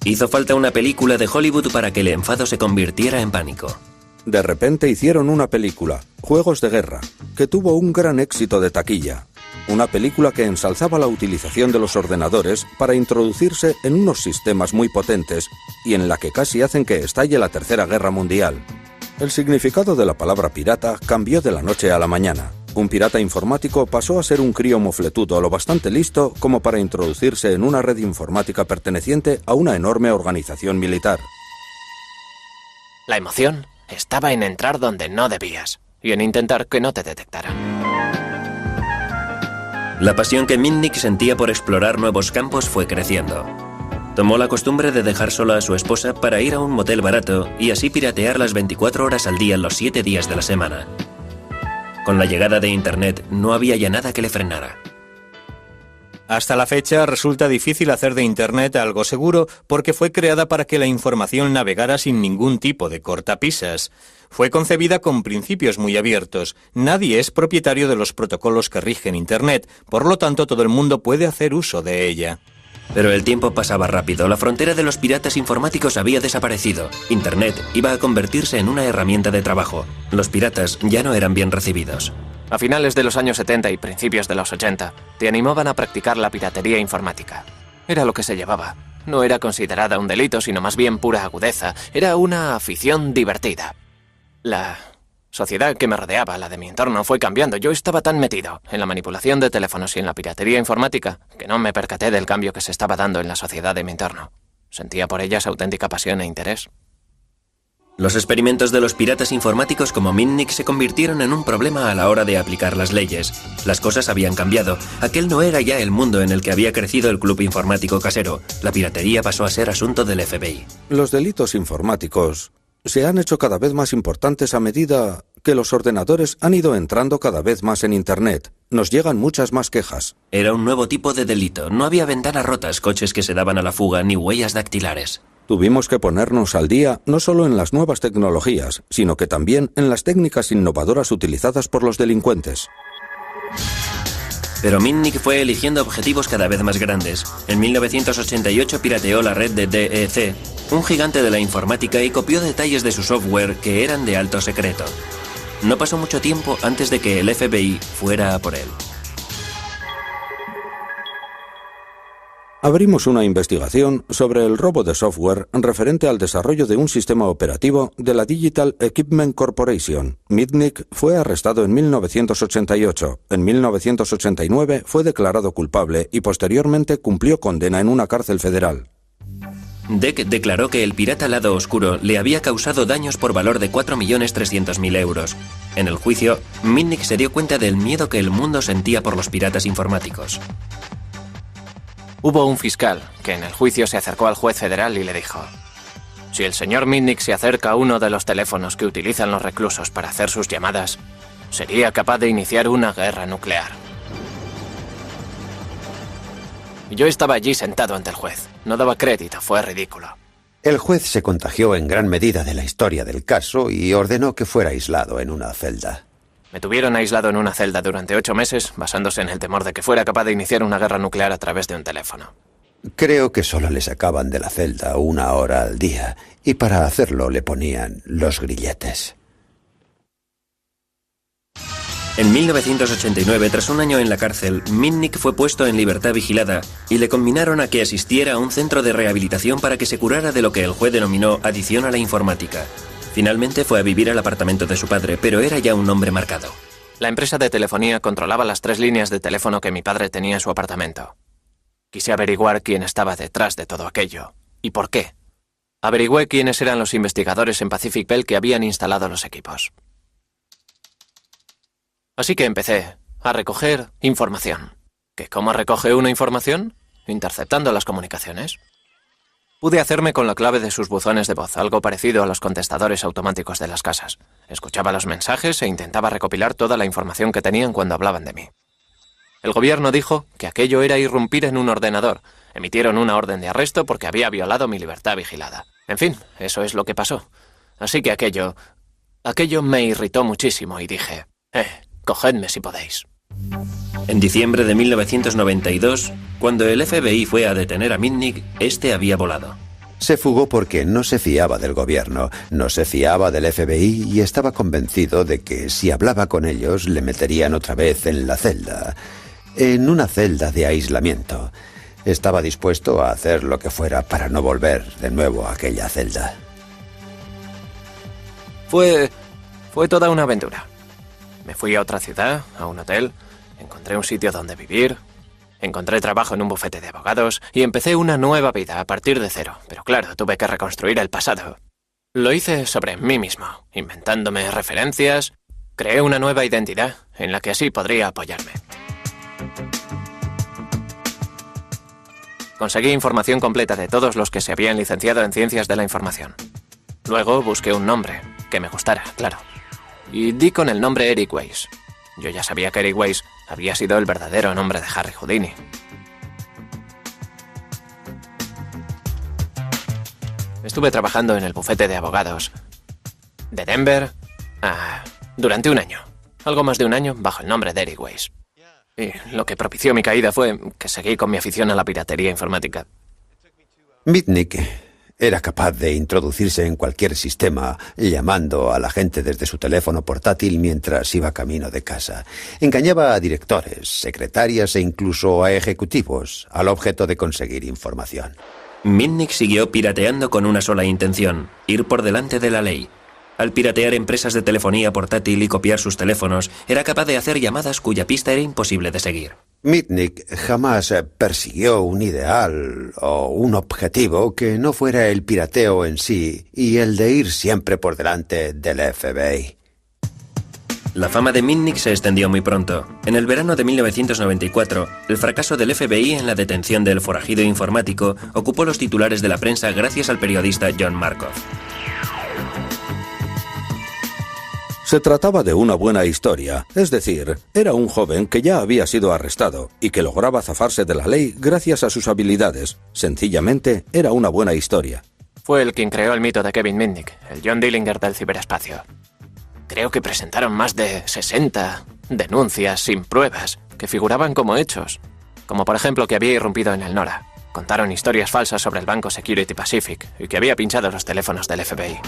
Speaker 1: Hizo falta una película de Hollywood para que el enfado se convirtiera en pánico.
Speaker 11: De repente hicieron una película, Juegos de Guerra, que tuvo un gran éxito de taquilla. Una película que ensalzaba la utilización de los ordenadores para introducirse en unos sistemas muy potentes y en la que casi hacen que estalle la Tercera Guerra Mundial. El significado de la palabra pirata cambió de la noche a la mañana. Un pirata informático pasó a ser un crío mofletudo lo bastante listo como para introducirse en una red informática perteneciente a una enorme organización militar.
Speaker 4: La emoción estaba en entrar donde no debías y en intentar que no te detectaran.
Speaker 1: La pasión que Mitnick sentía por explorar nuevos campos fue creciendo. Tomó la costumbre de dejar sola a su esposa para ir a un motel barato y así piratear las 24 horas al día los 7 días de la semana. Con la llegada de Internet no había ya nada que le frenara.
Speaker 8: Hasta la fecha resulta difícil hacer de Internet algo seguro porque fue creada para que la información navegara sin ningún tipo de cortapisas. Fue concebida con principios muy abiertos. Nadie es propietario de los protocolos que rigen Internet, por lo tanto todo el mundo puede hacer uso de ella.
Speaker 1: Pero el tiempo pasaba rápido, la frontera de los piratas informáticos había desaparecido. Internet iba a convertirse en una herramienta de trabajo. Los piratas ya no eran bien recibidos.
Speaker 4: A finales de los años 70 y principios de los 80, te animaban a practicar la piratería informática. Era lo que se llevaba. No era considerada un delito, sino más bien pura agudeza. Era una afición divertida. La sociedad que me rodeaba, la de mi entorno, fue cambiando. Yo estaba tan metido en la manipulación de teléfonos y en la piratería informática que no me percaté del cambio que se estaba dando en la sociedad de mi entorno. Sentía por ellas auténtica pasión e interés.
Speaker 1: Los experimentos de los piratas informáticos como Mitnick se convirtieron en un problema a la hora de aplicar las leyes. Las cosas habían cambiado. Aquel no era ya el mundo en el que había crecido el club informático casero. La piratería pasó a ser asunto del FBI.
Speaker 11: Los delitos informáticos se han hecho cada vez más importantes a medida que los ordenadores han ido entrando cada vez más en Internet. Nos llegan muchas más quejas.
Speaker 1: Era un nuevo tipo de delito. No había ventanas rotas, coches que se daban a la fuga, ni huellas dactilares.
Speaker 11: Tuvimos que ponernos al día no solo en las nuevas tecnologías, sino que también en las técnicas innovadoras utilizadas por los delincuentes.
Speaker 1: Pero Mitnick fue eligiendo objetivos cada vez más grandes. En 1988 pirateó la red de DEC, un gigante de la informática, y copió detalles de su software que eran de alto secreto. No pasó mucho tiempo antes de que el FBI fuera a por él.
Speaker 11: Abrimos una investigación sobre el robo de software referente al desarrollo de un sistema operativo de la Digital Equipment Corporation. Mitnick fue arrestado en 1988. En 1989 fue declarado culpable y posteriormente cumplió condena en una cárcel federal.
Speaker 1: DEC declaró que el pirata Lado Oscuro le había causado daños por valor de 4.300.000 euros. En el juicio, Mitnick se dio cuenta del miedo que el mundo sentía por los piratas informáticos.
Speaker 4: Hubo un fiscal que en el juicio se acercó al juez federal y le dijo: si el señor Mitnick se acerca a uno de los teléfonos que utilizan los reclusos para hacer sus llamadas, sería capaz de iniciar una guerra nuclear. Yo estaba allí sentado ante el juez. No daba crédito, fue ridículo.
Speaker 10: El juez se contagió en gran medida de la historia del caso y ordenó que fuera aislado en una celda.
Speaker 4: Me tuvieron aislado en una celda durante 8 meses, basándose en el temor de que fuera capaz de iniciar una guerra nuclear a través de un teléfono.
Speaker 10: Creo que solo le sacaban de la celda 1 hora al día, y para hacerlo le ponían los grilletes.
Speaker 1: En 1989, tras un año en la cárcel, Mitnick fue puesto en libertad vigilada y le conminaron a que asistiera a un centro de rehabilitación para que se curara de lo que el juez denominó adicción a la informática. Finalmente fue a vivir al apartamento de su padre, pero era ya un hombre marcado.
Speaker 4: La empresa de telefonía controlaba las 3 líneas de teléfono que mi padre tenía en su apartamento. Quise averiguar quién estaba detrás de todo aquello y por qué. Averigüé quiénes eran los investigadores en Pacific Bell que habían instalado los equipos. Así que empecé a recoger información. ¿Que cómo recoge una información? Interceptando las comunicaciones. Pude hacerme con la clave de sus buzones de voz, algo parecido a los contestadores automáticos de las casas. Escuchaba los mensajes e intentaba recopilar toda la información que tenían cuando hablaban de mí. El gobierno dijo que aquello era irrumpir en un ordenador. Emitieron una orden de arresto porque había violado mi libertad vigilada. En fin, eso es lo que pasó. Así que aquello me irritó muchísimo y dije: cogedme si podéis.
Speaker 1: En diciembre de 1992, cuando el FBI fue a detener a Mitnick, este había volado.
Speaker 10: Se fugó porque no se fiaba del gobierno, no se fiaba del FBI y estaba convencido de que si hablaba con ellos le meterían otra vez en la celda, en una celda de aislamiento. Estaba dispuesto a hacer lo que fuera para no volver de nuevo a aquella celda.
Speaker 4: Fue toda una aventura. Me fui a otra ciudad, a un hotel, encontré un sitio donde vivir, encontré trabajo en un bufete de abogados y empecé una nueva vida a partir de cero. Pero claro, tuve que reconstruir el pasado. Lo hice sobre mí mismo, inventándome referencias. Creé una nueva identidad en la que así podría apoyarme. Conseguí información completa de todos los que se habían licenciado en Ciencias de la Información. Luego busqué un nombre que me gustara, claro. Y di con el nombre Eric Weiss. Yo ya sabía que Eric Weiss había sido el verdadero nombre de Harry Houdini. Estuve trabajando en el bufete de abogados de Denver durante un año. Algo más de un año bajo el nombre de Eric Weiss. Y lo que propició mi caída fue que seguí con mi afición a la piratería informática.
Speaker 10: Mitnick era capaz de introducirse en cualquier sistema, llamando a la gente desde su teléfono portátil mientras iba camino de casa. Engañaba a directores, secretarias e incluso a ejecutivos, al objeto de conseguir información.
Speaker 1: Mitnick siguió pirateando con una sola intención: ir por delante de la ley. Al piratear empresas de telefonía portátil y copiar sus teléfonos, era capaz de hacer llamadas cuya pista era imposible de seguir.
Speaker 10: Mitnick jamás persiguió un ideal o un objetivo que no fuera el pirateo en sí y el de ir siempre por delante del FBI.
Speaker 1: La fama de Mitnick se extendió muy pronto. En el verano de 1994, el fracaso del FBI en la detención del forajido informático ocupó los titulares de la prensa gracias al periodista John Markov.
Speaker 11: Se trataba de una buena historia, es decir, era un joven que ya había sido arrestado y que lograba zafarse de la ley gracias a sus habilidades. Sencillamente, era una buena historia.
Speaker 4: Fue el quien creó el mito de Kevin Mitnick, el John Dillinger del ciberespacio. Creo que presentaron más de 60 denuncias sin pruebas que figuraban como hechos, como por ejemplo que había irrumpido en el NORA. Contaron historias falsas sobre el banco Security Pacific y que había pinchado los teléfonos del FBI.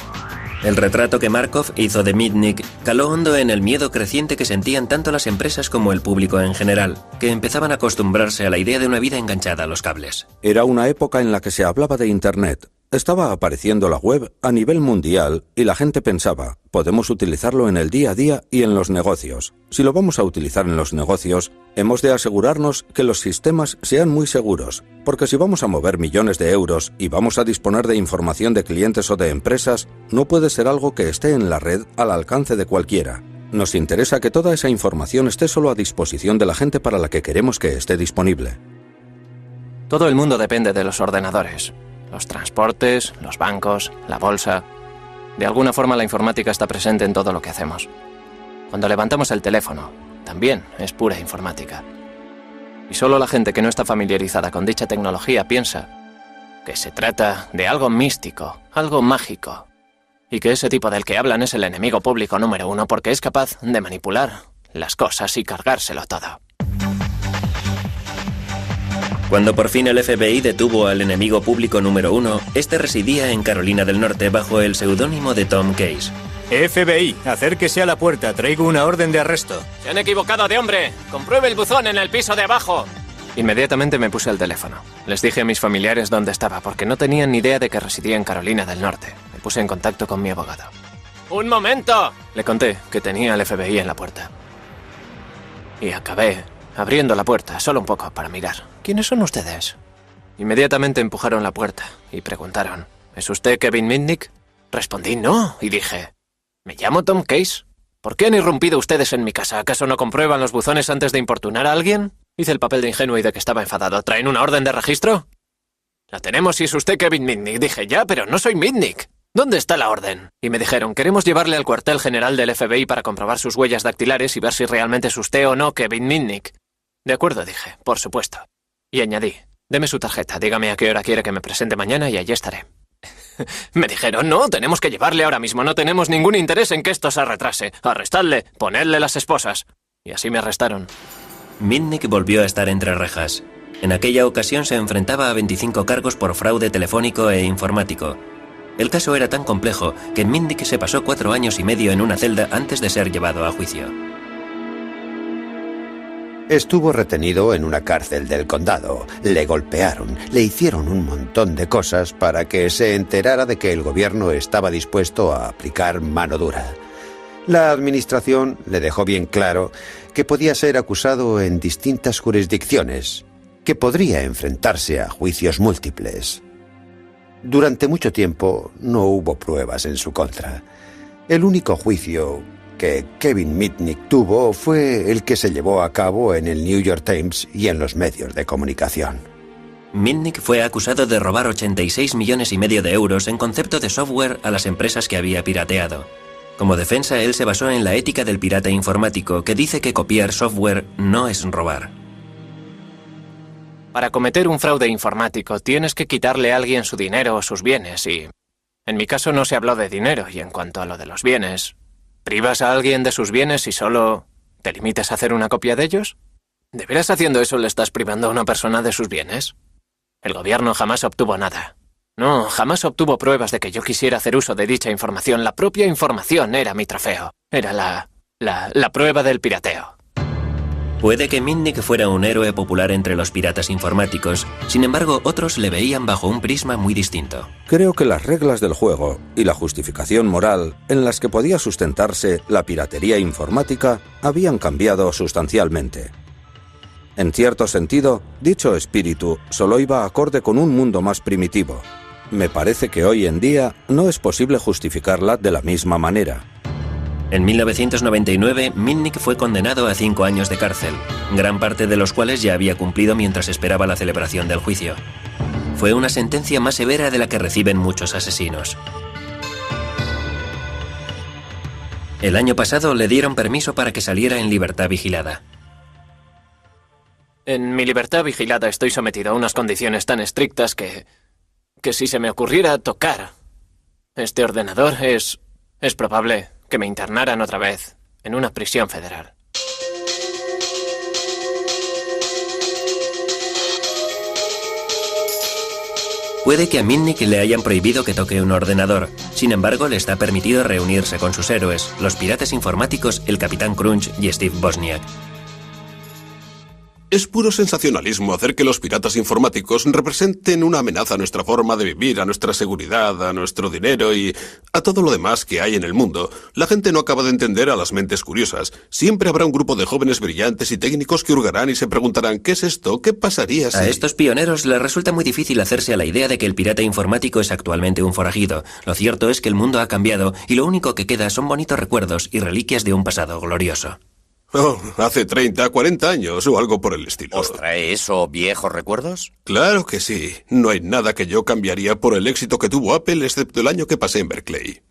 Speaker 1: El retrato que Markov hizo de Mitnick caló hondo en el miedo creciente que sentían tanto las empresas como el público en general, que empezaban a acostumbrarse a la idea de una vida enganchada a los cables.
Speaker 11: Era una época en la que se hablaba de Internet. Estaba apareciendo la web a nivel mundial y la gente pensaba, podemos utilizarlo en el día a día y en los negocios. Si lo vamos a utilizar en los negocios, hemos de asegurarnos que los sistemas sean muy seguros, porque si vamos a mover millones de euros y vamos a disponer de información de clientes o de empresas, no puede ser algo que esté en la red al alcance de cualquiera. Nos interesa que toda esa información esté solo a disposición de la gente para la que queremos que esté disponible.
Speaker 4: Todo el mundo depende de los ordenadores. Los transportes, los bancos, la bolsa. De alguna forma la informática está presente en todo lo que hacemos. Cuando levantamos el teléfono, también es pura informática. Y solo la gente que no está familiarizada con dicha tecnología piensa que se trata de algo místico, algo mágico, y que ese tipo del que hablan es el enemigo público número 1 porque es capaz de manipular las cosas y cargárselo todo.
Speaker 1: Cuando por fin el FBI detuvo al enemigo público número 1, este residía en Carolina del Norte bajo el seudónimo de Tom Case.
Speaker 8: FBI, acérquese a la puerta, traigo una orden de arresto.
Speaker 5: ¡Se han equivocado de hombre! ¡Compruebe el buzón en el piso de abajo!
Speaker 4: Inmediatamente me puse al teléfono. Les dije a mis familiares dónde estaba, porque no tenían ni idea de que residía en Carolina del Norte. Me puse en contacto con mi abogado.
Speaker 5: ¡Un momento!
Speaker 4: Le conté que tenía al FBI en la puerta. Y acabé abriendo la puerta, solo un poco, para mirar. ¿Quiénes son ustedes? Inmediatamente empujaron la puerta y preguntaron, ¿es usted Kevin Mitnick? Respondí no, y dije, ¿me llamo Tom Case? ¿Por qué han irrumpido ustedes en mi casa? ¿Acaso no comprueban los buzones antes de importunar a alguien? Hice el papel de ingenuo y de que estaba enfadado. ¿Traen una orden de registro? La tenemos si es usted Kevin Mitnick. Dije, ya, pero no soy Mitnick. ¿Dónde está la orden? Y me dijeron, queremos llevarle al cuartel general del FBI para comprobar sus huellas dactilares y ver si realmente es usted o no Kevin Mitnick. De acuerdo, dije, por supuesto. Y añadí, deme su tarjeta, dígame a qué hora quiere que me presente mañana y allí estaré. Me dijeron, no, tenemos que llevarle ahora mismo, no tenemos ningún interés en que esto se retrase. Arrestadle, ponedle las esposas. Y así me arrestaron.
Speaker 1: Mitnick volvió a estar entre rejas. En aquella ocasión se enfrentaba a 25 cargos por fraude telefónico e informático. El caso era tan complejo que Mitnick se pasó 4 años y medio en una celda antes de ser llevado a juicio.
Speaker 10: Estuvo retenido en una cárcel del condado. Le golpearon, le hicieron un montón de cosas para que se enterara de que el gobierno estaba dispuesto a aplicar mano dura. La administración le dejó bien claro que podía ser acusado en distintas jurisdicciones, que podría enfrentarse a juicios múltiples. Durante mucho tiempo no hubo pruebas en su contra. El único juicio que Kevin Mitnick tuvo fue el que se llevó a cabo en el New York Times y en los medios de comunicación.
Speaker 1: Mitnick fue acusado de robar 86,5 millones de euros en concepto de software a las empresas que había pirateado. Como defensa, él se basó en la ética del pirata informático, que dice que copiar software no es robar.
Speaker 4: Para cometer un fraude informático tienes que quitarle a alguien su dinero o sus bienes y... En mi caso no se habló de dinero y en cuanto a lo de los bienes... ¿Privas a alguien de sus bienes y solo te limitas a hacer una copia de ellos? ¿De veras haciendo eso le estás privando a una persona de sus bienes? El gobierno jamás obtuvo nada. No, jamás obtuvo pruebas de que yo quisiera hacer uso de dicha información. La propia información era mi trofeo. Era la prueba del pirateo.
Speaker 1: Puede que Mitnick fuera un héroe popular entre los piratas informáticos, sin embargo, otros le veían bajo un prisma muy distinto.
Speaker 11: Creo que las reglas del juego y la justificación moral en las que podía sustentarse la piratería informática habían cambiado sustancialmente. En cierto sentido, dicho espíritu solo iba acorde con un mundo más primitivo. Me parece que hoy en día no es posible justificarla de la misma manera.
Speaker 1: En 1999, Mitnick fue condenado a 5 años de cárcel, gran parte de los cuales ya había cumplido mientras esperaba la celebración del juicio. Fue una sentencia más severa de la que reciben muchos asesinos. El año pasado le dieron permiso para que saliera en libertad vigilada.
Speaker 4: En mi libertad vigilada estoy sometido a unas condiciones tan estrictas que si se me ocurriera tocar este ordenador es probable que me internaran otra vez en una prisión federal.
Speaker 1: Puede que a Mitnick le hayan prohibido que toque un ordenador. Sin embargo, le está permitido reunirse con sus héroes, los piratas informáticos, el Capitán Crunch y Steve Wozniak.
Speaker 2: Es puro sensacionalismo hacer que los piratas informáticos representen una amenaza a nuestra forma de vivir, a nuestra seguridad, a nuestro dinero y a todo lo demás que hay en el mundo. La gente no acaba de entender a las mentes curiosas. Siempre habrá un grupo de jóvenes brillantes y técnicos que hurgarán y se preguntarán ¿qué es esto? ¿Qué pasaría si...?
Speaker 1: A estos pioneros les resulta muy difícil hacerse a la idea de que el pirata informático es actualmente un forajido. Lo cierto es que el mundo ha cambiado y lo único que queda son bonitos recuerdos y reliquias de un pasado glorioso.
Speaker 2: Oh, hace 30, 40 años o algo por el estilo.
Speaker 3: ¿Os trae eso viejos recuerdos?
Speaker 2: Claro que sí. No hay nada que yo cambiaría por el éxito que tuvo Apple, excepto el año que pasé en Berkeley.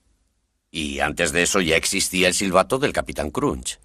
Speaker 3: Y antes de eso ya existía el silbato del Capitán Crunch.